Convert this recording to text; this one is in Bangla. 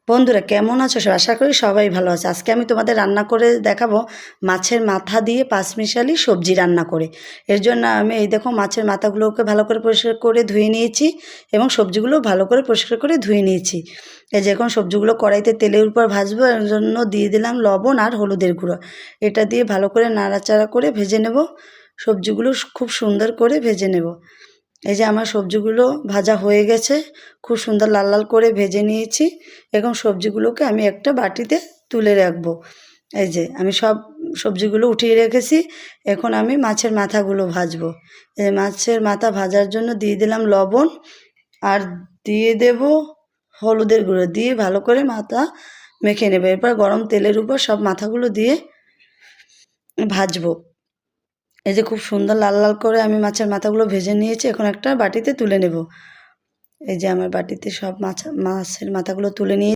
বন্ধুরা কেমন আছো? আশা করি সবাই ভালো আছে। আজকে আমি তোমাদের রান্না করে দেখাবো মাছের মাথা দিয়ে পাঁচমিশালি সবজি রান্না করে। এর জন্য আমি এই দেখো মাছের মাথাগুলোকে ভালো করে পরিষ্কার করে ধুয়ে নিয়েছি এবং সবজিগুলো ভালো করে পরিষ্কার করে ধুয়ে নিয়েছি। এই যে এখন সবজিগুলো কড়াইতে তেলের উপর ভাজবো, এর জন্য দিয়ে দিলাম লবণ আর হলুদের গুঁড়ো। এটা দিয়ে ভালো করে নাড়াচাড়া করে ভেজে নেব। সবজিগুলো খুব সুন্দর করে ভেজে নেব। এই যে আমার সবজিগুলো ভাজা হয়ে গেছে, খুব সুন্দর লাল লাল করে ভেজে নিয়েছি। এখন সবজিগুলোকে আমি একটা বাটিতে তুলে রাখবো। এই যে আমি সব সবজিগুলো উঠিয়ে রেখেছি। এখন আমি মাছের মাথাগুলো ভাজবো। এই মাছের মাথা ভাজার জন্য দিয়ে দিলাম লবণ আর দিয়ে দেব হলুদের গুঁড়ো, দিয়ে ভালো করে মাথা মেখে নেব। এরপর গরম তেলের উপর সব মাথাগুলো দিয়ে ভাজবো। এই যে খুব সুন্দর লাল লাল করে আমি মাছের মাথাগুলো ভেজে নিয়েছি, এখন একটা বাটিতে তুলে নেব। এই যে আমার বাটিতে সব মাছের মাথাগুলো তুলে নিয়ে